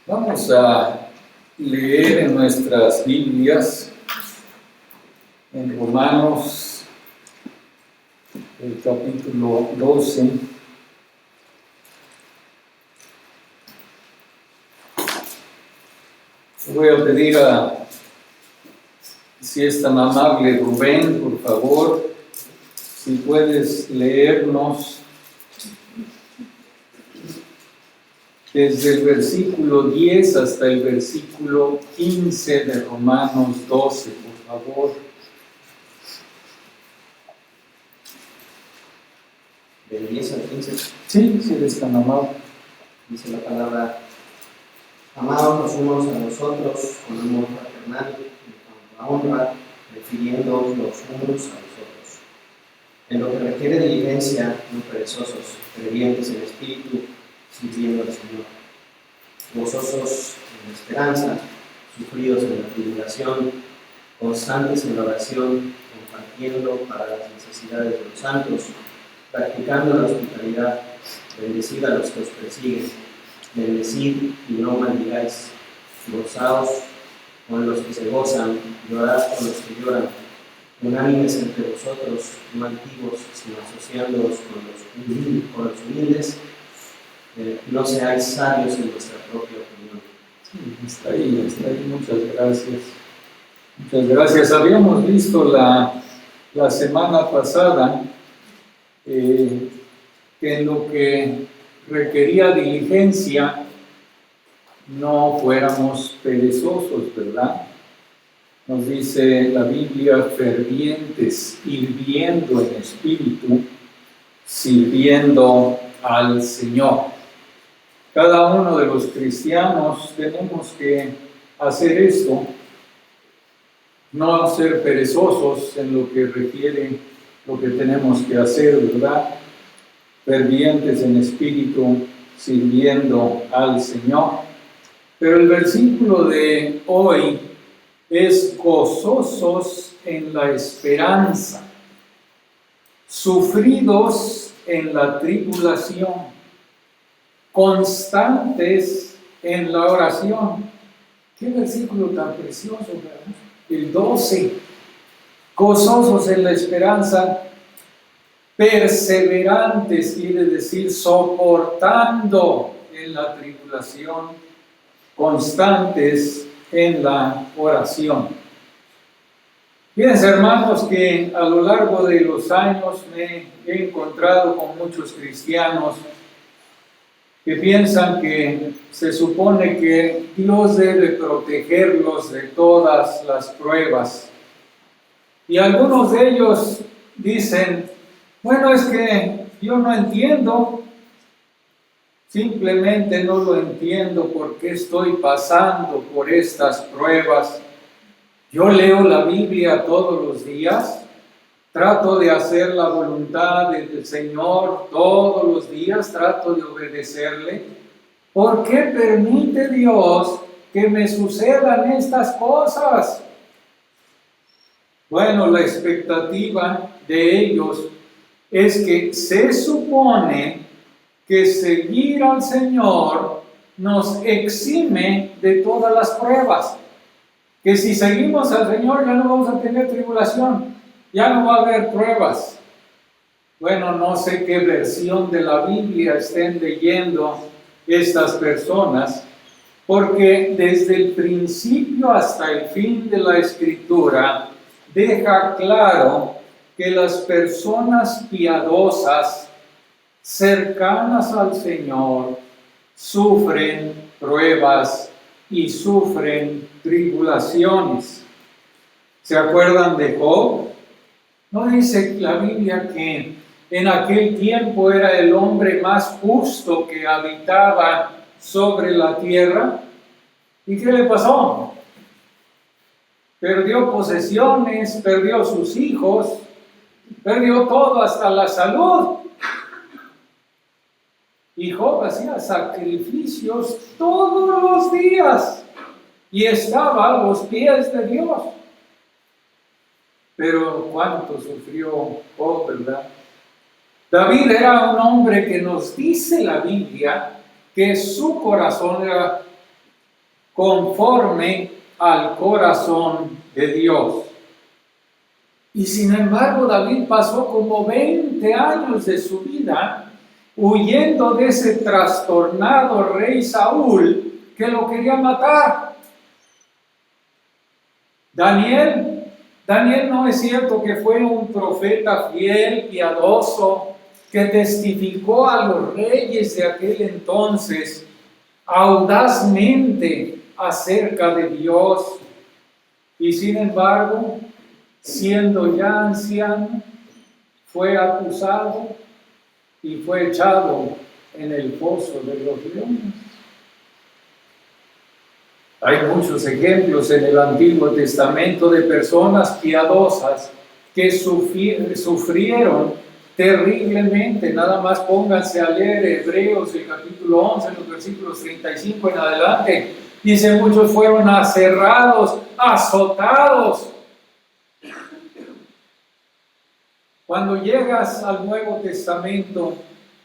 Vamos a leer en nuestras Biblias, en Romanos, el capítulo 12. Voy a pedir si es tan amable Rubén, por favor, si puedes leernos desde el versículo 10 hasta el versículo 15 de Romanos 12, por favor. Del 10 al 15. Sí, si eres tan amable. Dice la palabra: amados los unos a los otros con amor fraternal, en cuanto a honra, prefiriendo los unos a los otros. En lo que requiere diligencia, no perezosos, fervientes en espíritu, sirviendo al Señor. Gozosos en la esperanza, sufridos en la tribulación, constantes en la oración, compartiendo para las necesidades de los santos, practicando la hospitalidad, bendecid a los que os persiguen, bendecid y no maldigáis, gozaos con los que se gozan, llorad con los que lloran, unánimes entre vosotros, no altivos, sino asociándoos con los humildes, no seáis sabios en vuestra propia opinión. Sí, está ahí, muchas gracias. Muchas gracias. Habíamos visto la semana pasada que en lo que requería diligencia no fuéramos perezosos, ¿verdad? Nos dice la Biblia: fervientes, hirviendo en espíritu, sirviendo al Señor. Cada uno de los cristianos tenemos que hacer esto, no ser perezosos en lo que requiere lo que tenemos que hacer, ¿verdad? Fervientes en espíritu, sirviendo al Señor. Pero el versículo de hoy es: gozosos en la esperanza, sufridos en la tribulación, constantes en la oración. Qué versículo tan precioso, ¿verdad? El 12. Gozosos en la esperanza, perseverantes, quiere decir soportando en la tribulación, constantes en la oración. Fíjense, hermanos, que a lo largo de los años me he encontrado con muchos cristianos que piensan que se supone que Dios debe protegerlos de todas las pruebas. Y algunos de ellos dicen: bueno, es que yo no entiendo, simplemente no lo entiendo por qué estoy pasando por estas pruebas. Yo leo la Biblia todos los días, trato de hacer la voluntad del Señor todos los días, trato de obedecerle. ¿Por qué permite Dios que me sucedan estas cosas? Bueno, la expectativa de ellos es que se supone que seguir al Señor nos exime de todas las pruebas. Que si seguimos al Señor ya no vamos a tener tribulación, ya no va a haber pruebas. Bueno, no sé qué versión de la Biblia estén leyendo estas personas, porque desde el principio hasta el fin de la Escritura deja claro que las personas piadosas, cercanas al Señor, sufren pruebas y sufren tribulaciones. ¿Se acuerdan de Job? ¿No dice la Biblia que en aquel tiempo era el hombre más justo que habitaba sobre la tierra? ¿Y qué le pasó? Perdió posesiones, perdió sus hijos, perdió todo, hasta la salud. Y Job hacía sacrificios todos los días y estaba a los pies de Dios. Pero cuánto sufrió Job, ¿verdad? David era un hombre que nos dice la Biblia que su corazón era conforme al corazón de Dios. Y sin embargo, David pasó como 20 años de su vida huyendo de ese trastornado rey Saúl que lo quería matar. Daniel no es cierto que fue un profeta fiel, piadoso, que testificó a los reyes de aquel entonces audazmente acerca de Dios. Y sin embargo, siendo ya anciano, fue acusado y fue echado en el pozo de los leones. Hay muchos ejemplos en el Antiguo Testamento de personas piadosas que sufrieron terriblemente. Nada más pónganse a leer Hebreos, el capítulo 11, los versículos 35 en adelante. Dice, muchos fueron aserrados, azotados. Cuando llegas al Nuevo Testamento,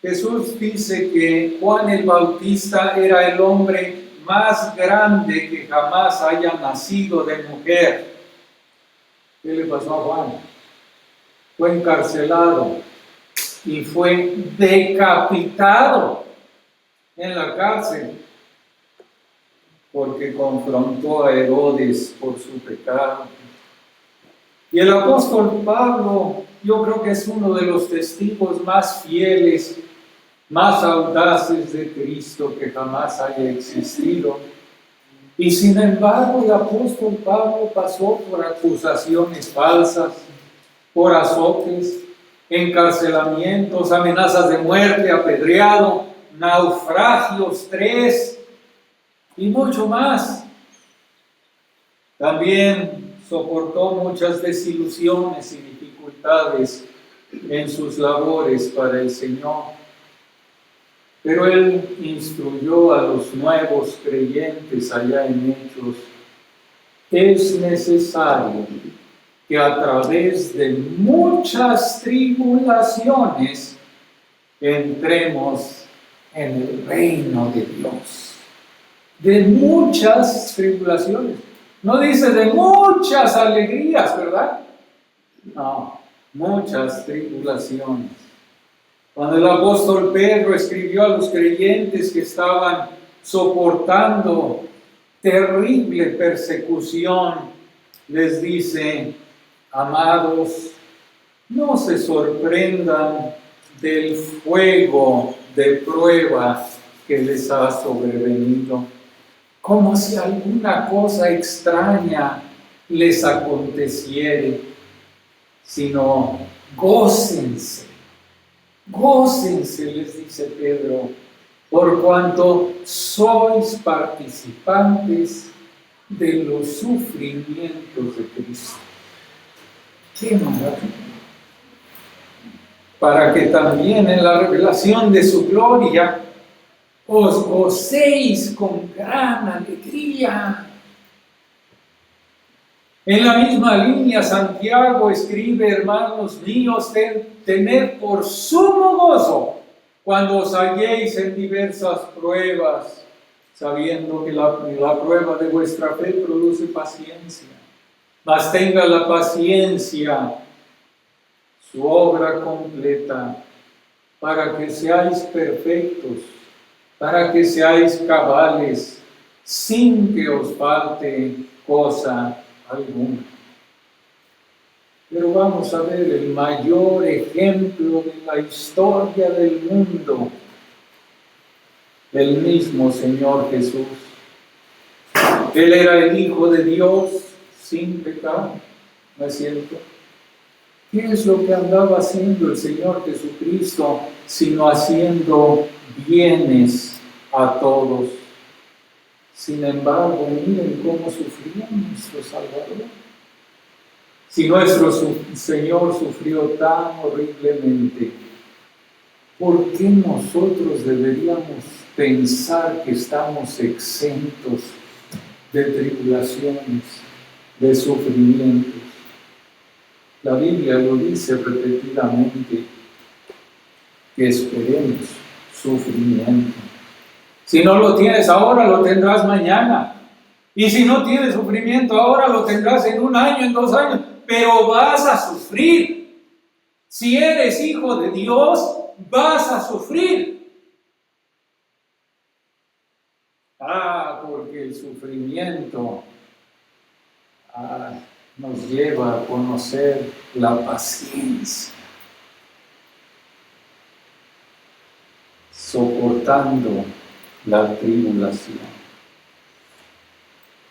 Jesús dice que Juan el Bautista era el hombre más grande que jamás haya nacido de mujer. ¿Qué le pasó a Juan? Fue encarcelado y fue decapitado en la cárcel porque confrontó a Herodes por su pecado. Y el apóstol Pablo, yo creo que es uno de los testigos más fieles, más audaces de Cristo que jamás haya existido. Y sin embargo, el apóstol Pablo pasó por acusaciones falsas, por azotes, encarcelamientos, amenazas de muerte, apedreado, naufragios 3 y mucho más. También soportó muchas desilusiones y dificultades en sus labores para el Señor. Pero él instruyó a los nuevos creyentes allá en Hechos. Es necesario que a través de muchas tribulaciones entremos en el reino de Dios. De muchas tribulaciones. No dice de muchas alegrías, ¿verdad? No, muchas tribulaciones. Cuando el apóstol Pedro escribió a los creyentes que estaban soportando terrible persecución, les dice, amados, no se sorprendan del fuego de prueba que les ha sobrevenido, como si alguna cosa extraña les aconteciere, sino gócense, les dice Pedro, por cuanto sois participantes de los sufrimientos de Cristo. ¡Qué maravilla! Para que también en la revelación de su gloria os gocéis con gran alegría. En la misma línea, Santiago escribe, hermanos míos, tened por sumo gozo cuando os halléis en diversas pruebas, sabiendo que la prueba de vuestra fe produce paciencia. Mas tenga la paciencia su obra completa, para que seáis perfectos, para que seáis cabales, sin que os falte cosa alguna. Pero vamos a ver el mayor ejemplo de la historia del mundo, el mismo Señor Jesús. Él era el Hijo de Dios sin pecado, ¿no es cierto? ¿Qué es lo que andaba haciendo el Señor Jesucristo, sino haciendo bienes a todos? Sin embargo, miren cómo sufrió nuestro Salvador. Si nuestro Señor sufrió tan horriblemente, ¿por qué nosotros deberíamos pensar que estamos exentos de tribulaciones, de sufrimientos? La Biblia lo dice repetidamente, que esperemos sufrimiento. Si no lo tienes ahora, lo tendrás mañana. Y si no tienes sufrimiento ahora, lo tendrás en 1 año, en 2 años, pero vas a sufrir. Si eres hijo de Dios, vas a sufrir. Porque el sufrimiento nos lleva a conocer la paciencia, soportando la tribulación.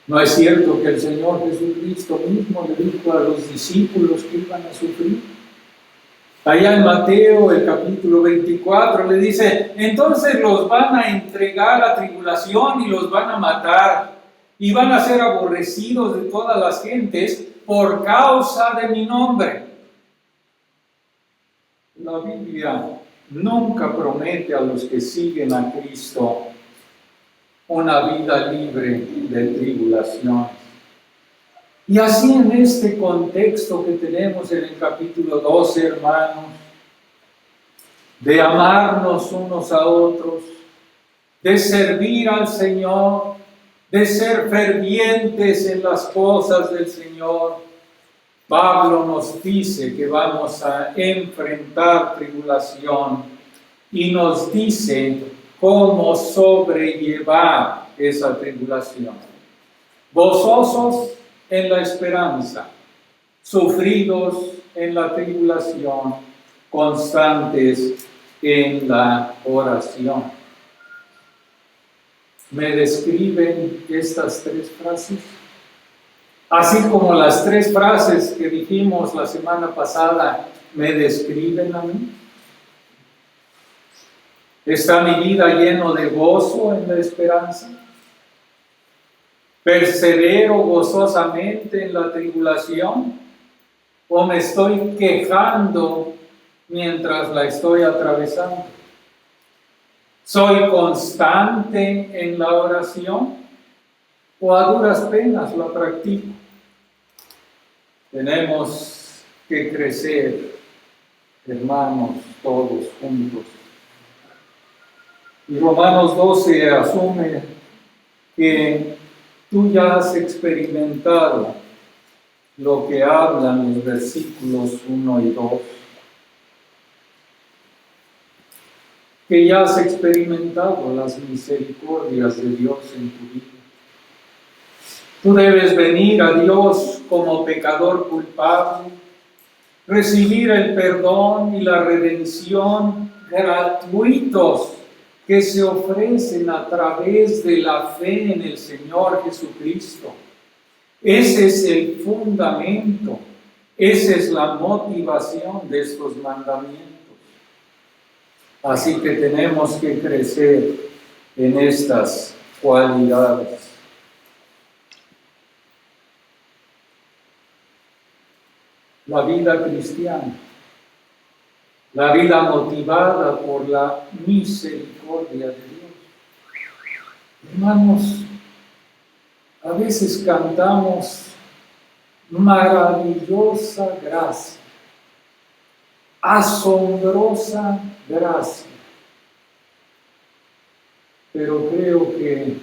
¿No es cierto que el Señor Jesucristo mismo le dijo a los discípulos que iban a sufrir? Allá en Mateo, el capítulo 24, le dice, entonces los van a entregar a tribulación y los van a matar, y van a ser aborrecidos de todas las gentes por causa de mi nombre. La Biblia nunca promete a los que siguen a Cristo una vida libre de tribulación. Y así en este contexto que tenemos en el capítulo 12, hermanos, de amarnos unos a otros, de servir al Señor, de ser fervientes en las cosas del Señor, Pablo nos dice que vamos a enfrentar tribulación y nos dice cómo sobrellevar esa tribulación. Gozosos en la esperanza, sufridos en la tribulación, constantes en la oración. ¿Me describen estas 3 frases? Así como las 3 frases que dijimos la semana pasada, ¿me describen a mí? ¿Está mi vida lleno de gozo en la esperanza? ¿Persevero gozosamente en la tribulación? ¿O me estoy quejando mientras la estoy atravesando? ¿Soy constante en la oración? ¿O a duras penas la practico? Tenemos que crecer, hermanos, todos juntos. Y Romanos 12 asume que tú ya has experimentado lo que hablan los versículos 1 y 2. Que ya has experimentado las misericordias de Dios en tu vida. Tú debes venir a Dios como pecador culpable, recibir el perdón y la redención gratuitos que se ofrecen a través de la fe en el Señor Jesucristo. Ese es el fundamento, esa es la motivación de estos mandamientos. Así que tenemos que crecer en estas cualidades. La vida cristiana, la vida motivada por la misericordia de Dios. Hermanos, a veces cantamos maravillosa gracia, asombrosa gracia, pero creo que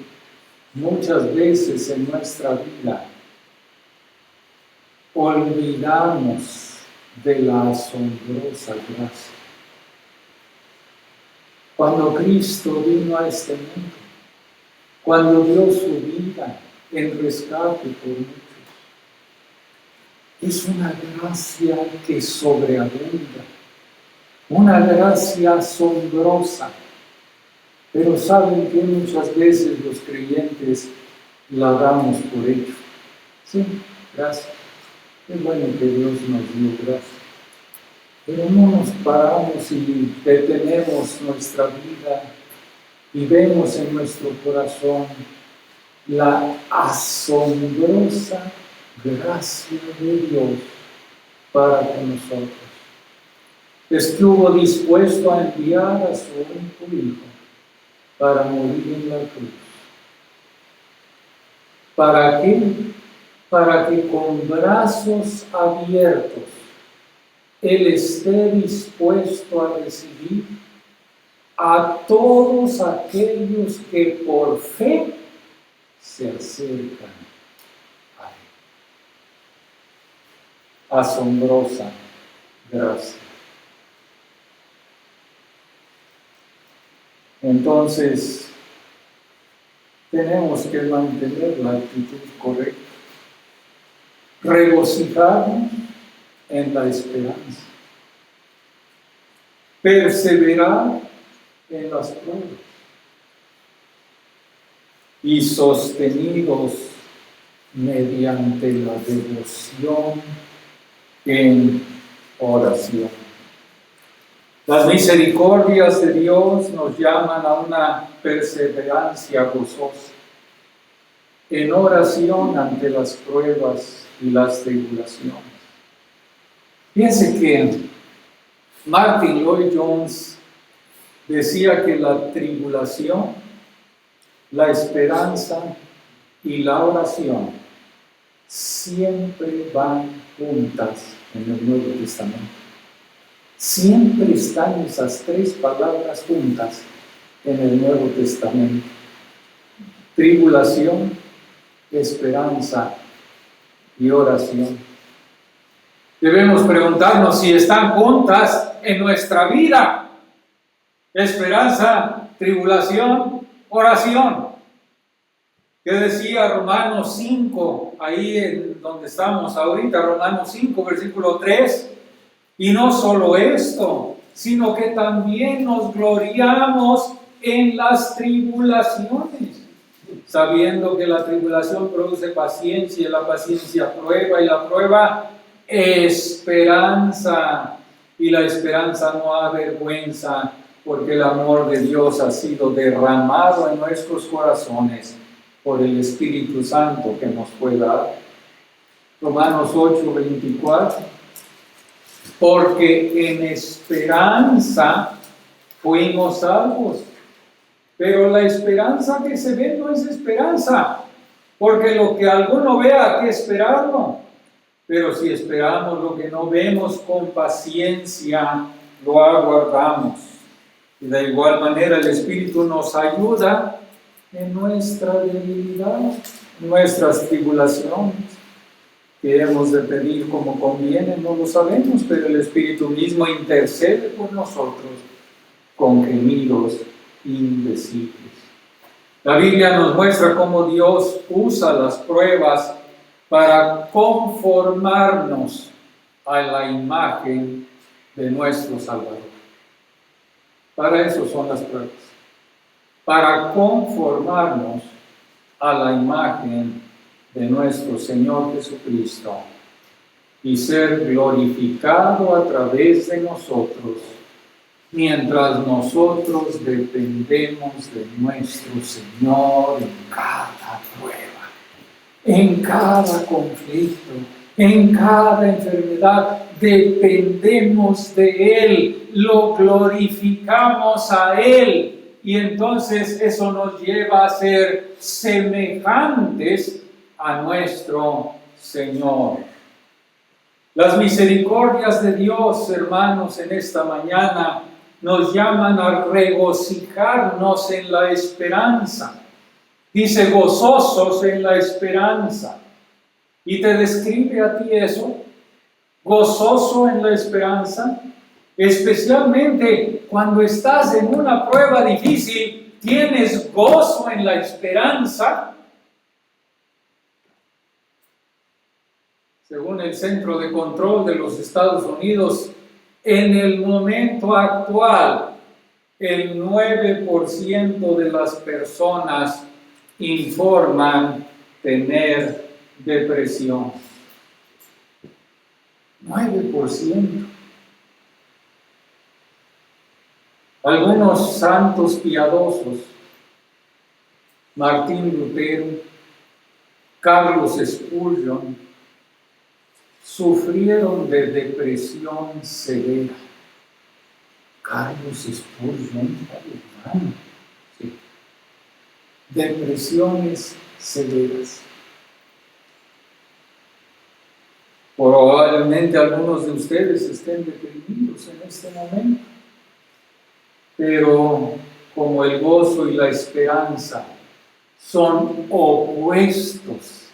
muchas veces en nuestra vida olvidamos de la asombrosa gracia. Cuando Cristo vino a este mundo, cuando dio su vida en rescate por muchos, es una gracia que sobreabunda, una gracia asombrosa. Pero saben que muchas veces los creyentes la damos por hecho. Sí, gracias. Es bueno que Dios nos dio gracia. Pero no nos paramos y detenemos nuestra vida y vemos en nuestro corazón la asombrosa gracia de Dios para con nosotros. Estuvo dispuesto a enviar a su único Hijo para morir en la cruz. ¿Para qué? Para que con brazos abiertos Él esté dispuesto a recibir a todos aquellos que por fe se acercan a Él. Asombrosa gracia. Entonces, tenemos que mantener la actitud correcta, regocijarnos en la esperanza, perseverar en las pruebas y sostenidos mediante la devoción en oración. Las misericordias de Dios nos llaman a una perseverancia gozosa en oración ante las pruebas y las tribulaciones. Fíjense que Martin Lloyd-Jones decía que la tribulación, la esperanza y la oración siempre van juntas en el Nuevo Testamento. Siempre están esas tres palabras juntas en el Nuevo Testamento. Tribulación, esperanza y oración. Debemos preguntarnos si están juntas en nuestra vida. Esperanza, tribulación, oración. ¿Qué decía Romanos 5? Ahí en donde estamos ahorita, Romanos 5, versículo 3. Y no solo esto, sino que también nos gloriamos en las tribulaciones, sabiendo que la tribulación produce paciencia, y la paciencia prueba, y la prueba esperanza, y la esperanza no avergüenza, porque el amor de Dios ha sido derramado en nuestros corazones por el Espíritu Santo que nos fue dado. Romanos 8, 24. Porque en esperanza fuimos salvos. Pero la esperanza que se ve no es esperanza, porque lo que alguno vea hay que esperarlo. Pero si esperamos lo que no vemos, con paciencia lo aguardamos. Y de igual manera el Espíritu nos ayuda en nuestra debilidad, en nuestras tribulaciones. Que hemos de pedir como conviene, no lo sabemos, pero el Espíritu mismo intercede por nosotros con gemidos indecibles. La Biblia nos muestra cómo Dios usa las pruebas para conformarnos a la imagen de nuestro Salvador. Para eso son las pruebas, para conformarnos a la imagen de nuestro Señor Jesucristo y ser glorificado a través de nosotros, mientras nosotros dependemos de nuestro Señor en cada prueba, en cada conflicto, en cada enfermedad. Dependemos de Él, lo glorificamos a Él, y entonces eso nos lleva a ser semejantes a nuestro Señor. Las misericordias de Dios, hermanos, en esta mañana nos llaman a regocijarnos en la esperanza. Dice gozosos en la esperanza. Y te describe a ti eso, gozoso en la esperanza, especialmente cuando estás en una prueba difícil, tienes gozo en la esperanza. Según el Centro de Control de los Estados Unidos, en el momento actual, el 9% de las personas informan tener depresión. 9%. Algunos santos piadosos, Martín Lutero, Carlos Spurgeon, sufrieron de depresión severa. Carlos Spurgeon, hermano, sí. Depresiones severas. Probablemente algunos de ustedes estén deprimidos en este momento, pero como el gozo y la esperanza son opuestos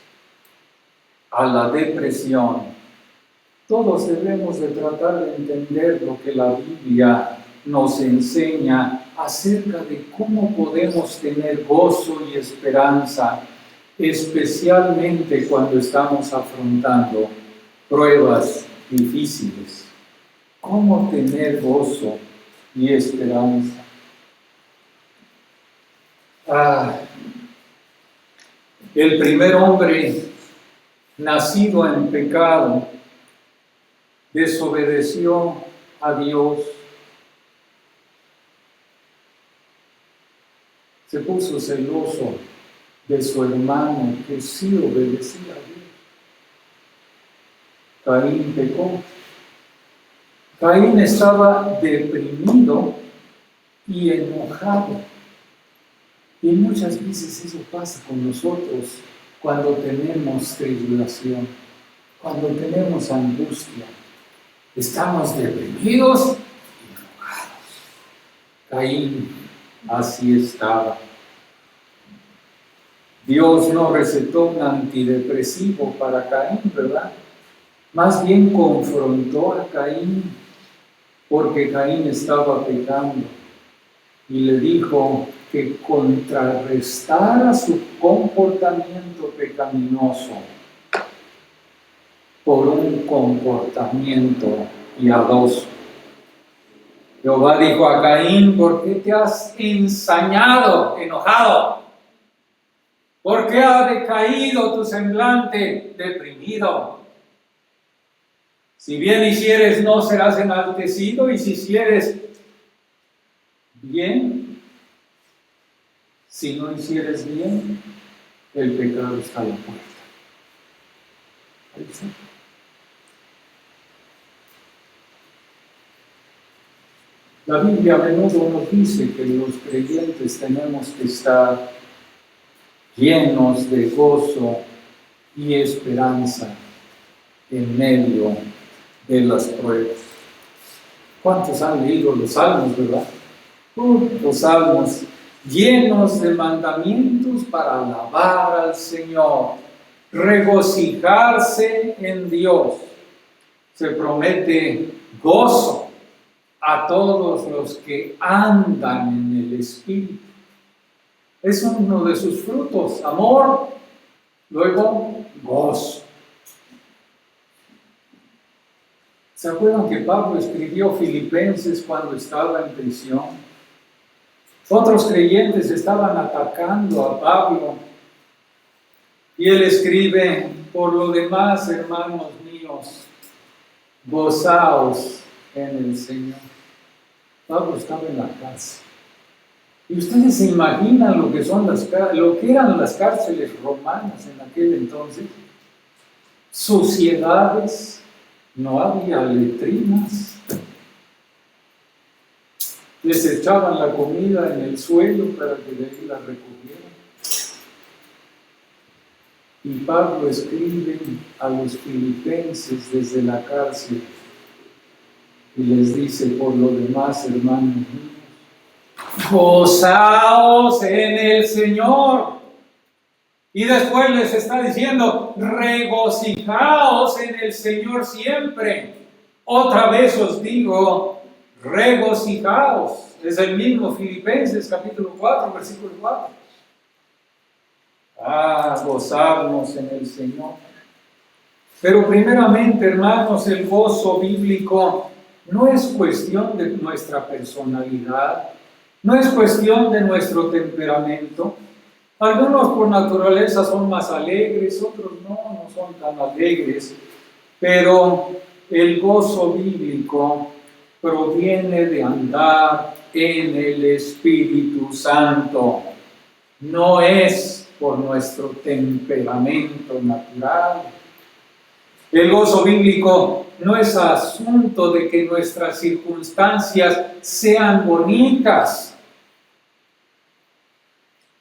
a la depresión. Todos debemos de tratar de entender lo que la Biblia nos enseña acerca de cómo podemos tener gozo y esperanza, especialmente cuando estamos afrontando pruebas difíciles. ¿Cómo tener gozo y esperanza? El primer hombre nacido en pecado desobedeció a Dios. Se puso celoso de su hermano que sí obedecía a Dios. Caín pecó. Caín estaba deprimido y enojado. Y muchas veces eso pasa con nosotros cuando tenemos tribulación, cuando tenemos angustia. Estamos deprimidos y enojados. Caín así estaba. Dios no recetó un antidepresivo para Caín, ¿verdad? Más bien confrontó a Caín porque Caín estaba pecando y le dijo que contrarrestara su comportamiento pecaminoso por un comportamiento piadoso. Jehová dijo a Caín: ¿por qué te has ensañado, enojado? ¿Por qué ha decaído tu semblante deprimido? Si bien hicieres, no serás enaltecido, y si hicieres bien, si no hicieres bien, el pecado está a la puerta. Ahí está. La Biblia a menudo nos dice que los creyentes tenemos que estar llenos de gozo y esperanza en medio de las pruebas. ¿Cuántos han leído los salmos, verdad? Los salmos llenos de mandamientos para alabar al Señor, regocijarse en Dios. Se promete gozo a todos los que andan en el Espíritu. Es uno de sus frutos: amor, luego gozo. ¿Se acuerdan que Pablo escribió Filipenses cuando estaba en prisión? Otros creyentes estaban atacando a Pablo y él escribe: por lo demás, hermanos míos, gozaos en el Señor. Pablo estaba en la cárcel. Y ustedes se imaginan lo que eran las cárceles romanas en aquel entonces. Suciedades, no había letrinas. Les echaban la comida en el suelo para que de ahí la recogieran. Y Pablo escribe a los filipenses desde la cárcel y les dice: por lo demás, hermanos míos, gozaos en el Señor. Y después les está diciendo: regocijaos en el Señor siempre. Otra vez os digo, regocijaos. Es el mismo Filipenses capítulo 4, versículo 4. Gozarnos en el Señor. Pero primeramente, hermanos, el gozo bíblico no es cuestión de nuestra personalidad, no es cuestión de nuestro temperamento. Algunos por naturaleza son más alegres, otros no son tan alegres, pero el gozo bíblico proviene de andar en el Espíritu Santo, no es por nuestro temperamento natural. El gozo bíblico no es asunto de que nuestras circunstancias sean bonitas.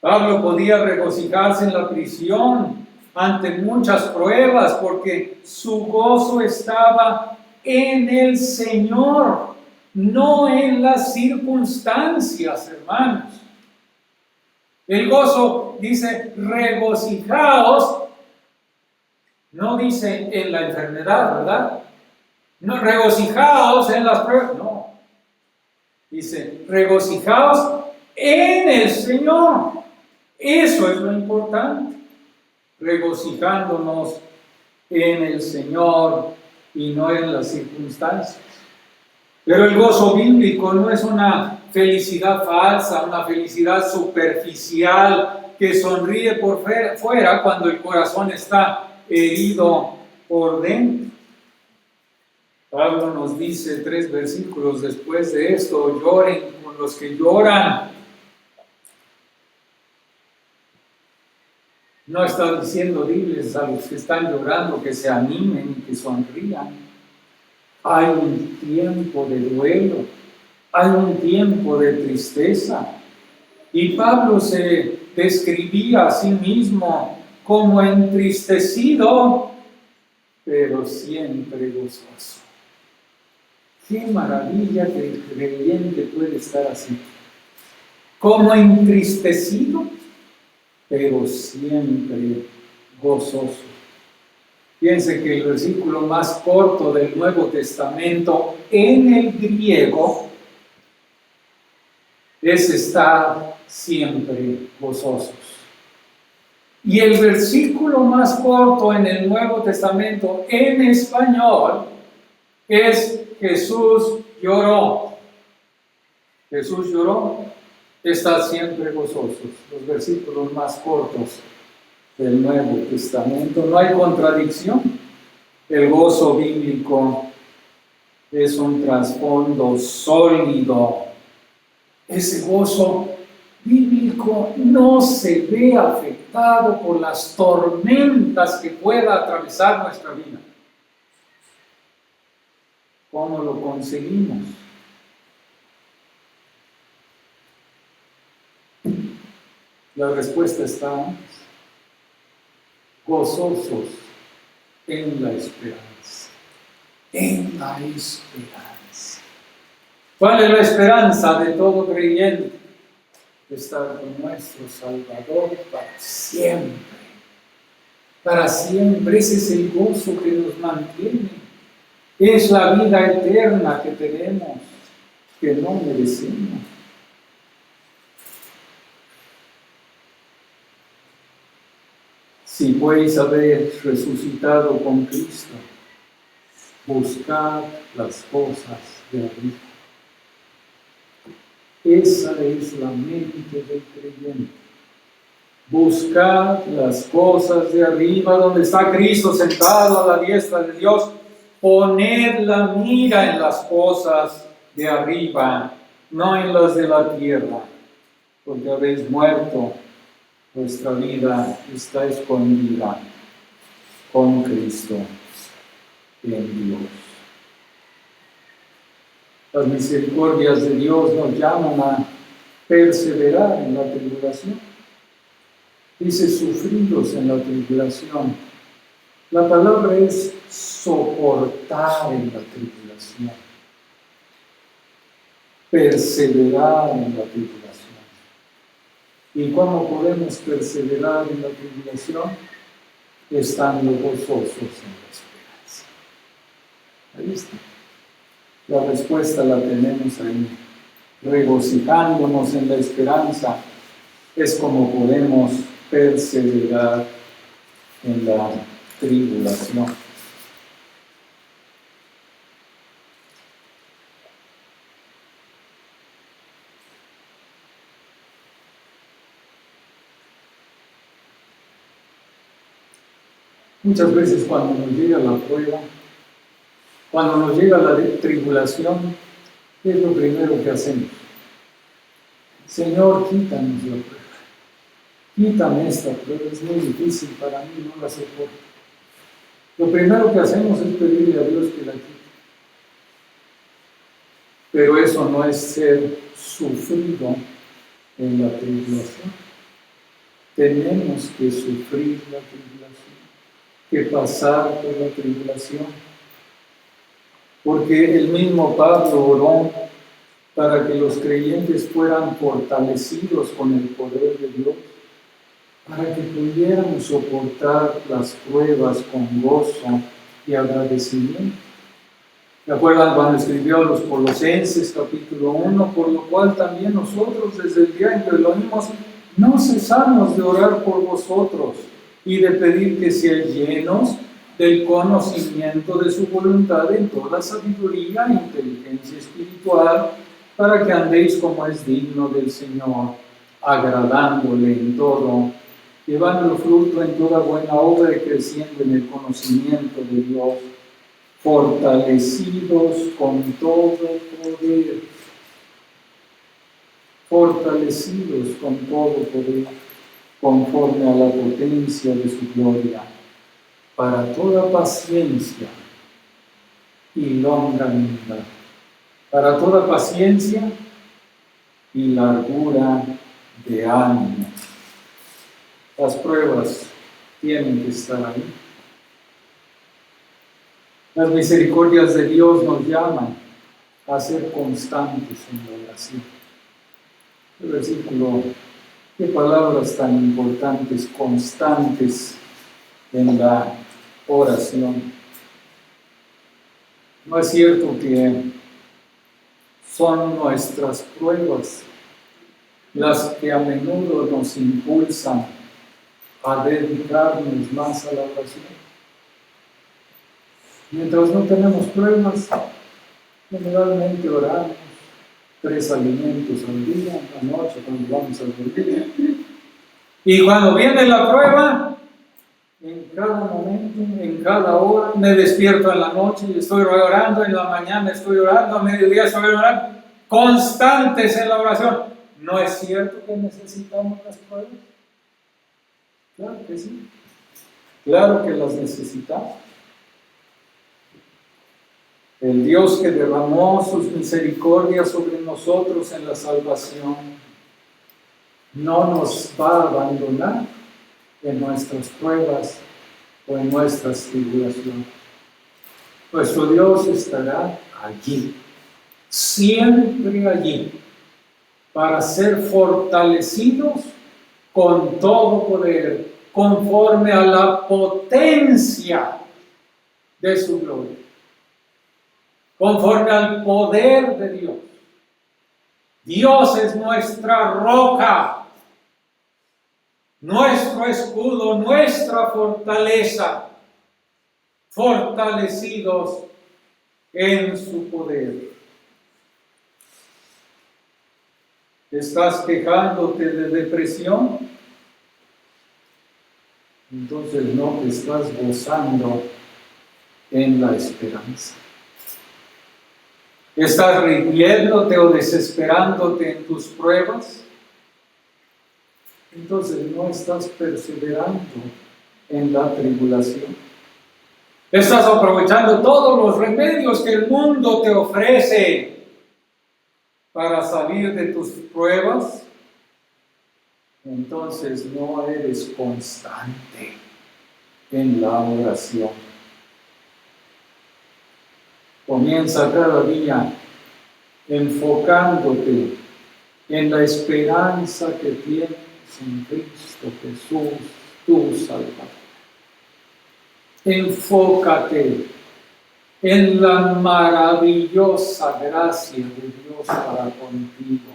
Pablo podía regocijarse en la prisión ante muchas pruebas porque su gozo estaba en el Señor, no en las circunstancias, hermanos. El gozo dice regocijaos, no dice en la enfermedad, ¿verdad? No, regocijaos en las pruebas, no. Dice regocijaos en el Señor. Eso es lo importante, regocijándonos en el Señor y no en las circunstancias. Pero el gozo bíblico no es una felicidad falsa, una felicidad superficial que sonríe por fuera cuando el corazón está herido por dentro. Pablo nos dice 3 versículos después de esto: lloren con los que lloran. No está diciendo diles a los que están llorando que se animen y que sonrían. Hay un tiempo de duelo, hay un tiempo de tristeza. Y Pablo se describía a sí mismo como entristecido, pero siempre gozoso. Qué maravilla que el creyente puede estar así, como entristecido, pero siempre gozoso. Piense que el versículo más corto del Nuevo Testamento en el griego es estar siempre gozosos. Y el versículo más corto en el Nuevo Testamento en español es Jesús lloró. Jesús lloró, está siempre gozosos. Los versículos más cortos del Nuevo Testamento. No hay contradicción. El gozo bíblico es un trasfondo sólido. Ese gozo bíblico no se ve afectado por las tormentas que pueda atravesar nuestra vida. ¿Cómo lo conseguimos? La respuesta está antes. Gozosos en la esperanza. En la esperanza. ¿Cuál es la esperanza de todo creyente? Estar con nuestro Salvador para siempre. Para siempre. Ese es el gozo que nos mantiene. Es la vida eterna que tenemos, que no merecemos. Si podéis haber resucitado con Cristo, buscad las cosas de arriba. Esa es la mente del creyente. Buscad las cosas de arriba, donde está Cristo sentado a la diestra de Dios. Poned la mira en las cosas de arriba, no en las de la tierra, porque habéis muerto. Nuestra vida está escondida con Cristo en Dios. Las misericordias de Dios nos llaman a perseverar en la tribulación. Dice sufridos en la tribulación. La palabra es soportar en la tribulación. Perseverar en la tribulación. ¿Y cómo podemos perseverar en la tribulación? Estando gozosos en la esperanza. Ahí está. La respuesta la tenemos ahí. Regocijándonos en la esperanza es como podemos perseverar en la tribulación. Muchas veces cuando nos llega la prueba, cuando nos llega la tribulación, ¿qué es lo primero que hacemos? Señor, quítanos la prueba. Quítame esta prueba, es muy difícil para mí, no la soporto. Lo primero que hacemos es pedirle a Dios que la quite. Pero eso no es ser sufrido en la tribulación. Tenemos que sufrir la tribulación, que pasar por la tribulación. Porque el mismo Pablo oró para que los creyentes fueran fortalecidos con el poder de Dios, para que pudiéramos soportar las pruebas con gozo y agradecimiento. ¿Se acuerdan cuando escribió a los Colosenses capítulo 1? Por lo cual también nosotros desde el día en que lo oímos no cesamos de orar por vosotros y de pedir que seáis llenos del conocimiento de su voluntad en toda sabiduría e inteligencia espiritual, para que andéis como es digno del Señor, agradándole en todo, llevando fruto en toda buena obra y creciendo en el conocimiento de Dios, fortalecidos con todo poder, fortalecidos con todo poder, conforme a la potencia de su gloria, para toda paciencia y longanimidad, para toda paciencia y largura de ánimo. Las pruebas tienen que estar ahí. Las misericordias de Dios nos llaman a ser constantes en la oración. El versículo, qué palabras tan importantes, constantes en la oración. No es cierto que son nuestras pruebas las que a menudo nos impulsan a dedicarnos más a la oración. Mientras no tenemos pruebas, generalmente oramos 3 alimentos al día, en la noche cuando vamos a dormir. Y cuando viene la prueba, en cada momento, en cada hora, me despierto en la noche y estoy orando, en la mañana estoy orando, a mediodía estoy orando, constantes en la oración. ¿No es cierto que necesitamos las pruebas? Claro que sí. Claro que las necesitamos. El Dios que derramó sus misericordias sobre nosotros en la salvación no nos va a abandonar en nuestras pruebas o en nuestras tribulaciones. Nuestro Dios estará allí, siempre allí, para ser fortalecidos con todo poder, conforme a la potencia de su gloria. Conforme al poder de Dios. Dios es nuestra roca, nuestro escudo, nuestra fortaleza, fortalecidos en su poder. ¿Estás quejándote de depresión? Entonces no te estás gozando en la esperanza. ¿Estás rindiéndote o desesperándote en tus pruebas? Entonces no estás perseverando en la tribulación. ¿Estás aprovechando todos los remedios que el mundo te ofrece para salir de tus pruebas? Entonces no eres constante en la oración. Comienza cada día enfocándote en la esperanza que tienes en Cristo Jesús, tu Salvador. Enfócate en la maravillosa gracia de Dios para contigo.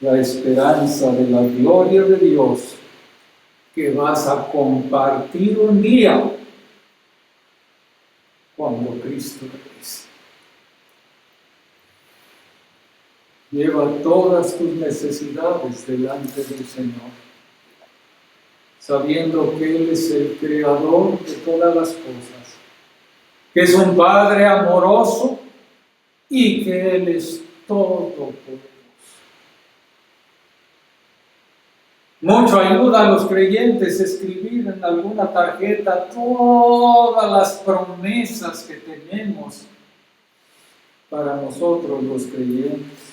La esperanza de la gloria de Dios que vas a compartir un día cuando Cristo regrese. Lleva todas tus necesidades delante del Señor, sabiendo que Él es el creador de todas las cosas, que es un Padre amoroso y que Él es todopoderoso. Mucho ayuda a los creyentes escribir en alguna tarjeta todas las promesas que tenemos para nosotros los creyentes.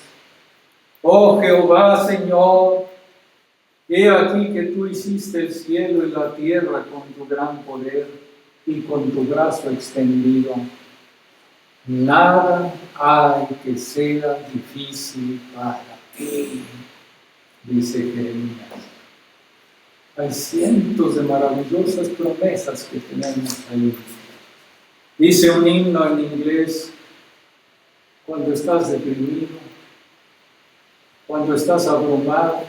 Oh Jehová, Señor, he aquí que tú hiciste el cielo y la tierra con tu gran poder y con tu brazo extendido. Nada hay que sea difícil para ti, dice Jeremías. Hay cientos de maravillosas promesas que tenemos ahí. Dice un himno en inglés: cuando estás deprimido, cuando estás abrumado,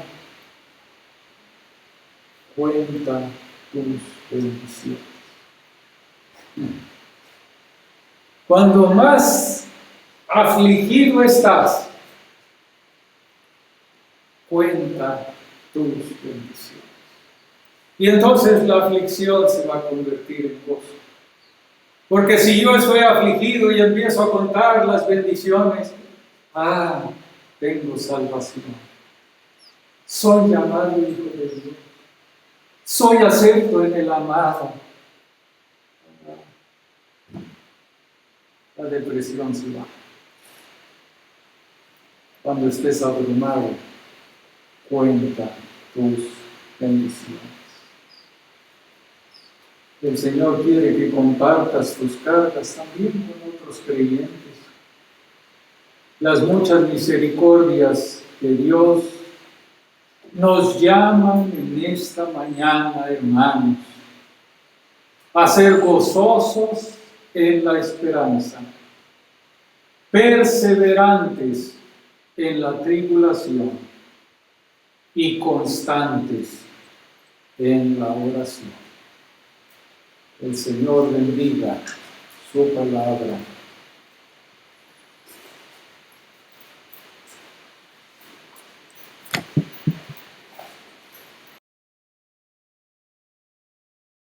cuenta tus bendiciones. Cuando más afligido estás, cuenta tus bendiciones. Y entonces la aflicción se va a convertir en gozo. Porque si yo estoy afligido y empiezo a contar las bendiciones, tengo salvación. Soy llamado hijo de Dios. Soy acepto en el amado. La depresión se va. Cuando estés abrumado, cuenta tus bendiciones. El Señor quiere que compartas tus cargas también con otros creyentes. Las muchas misericordias de Dios nos llaman en esta mañana, hermanos, a ser gozosos en la esperanza, perseverantes en la tribulación y constantes en la oración. El Señor bendiga su palabra.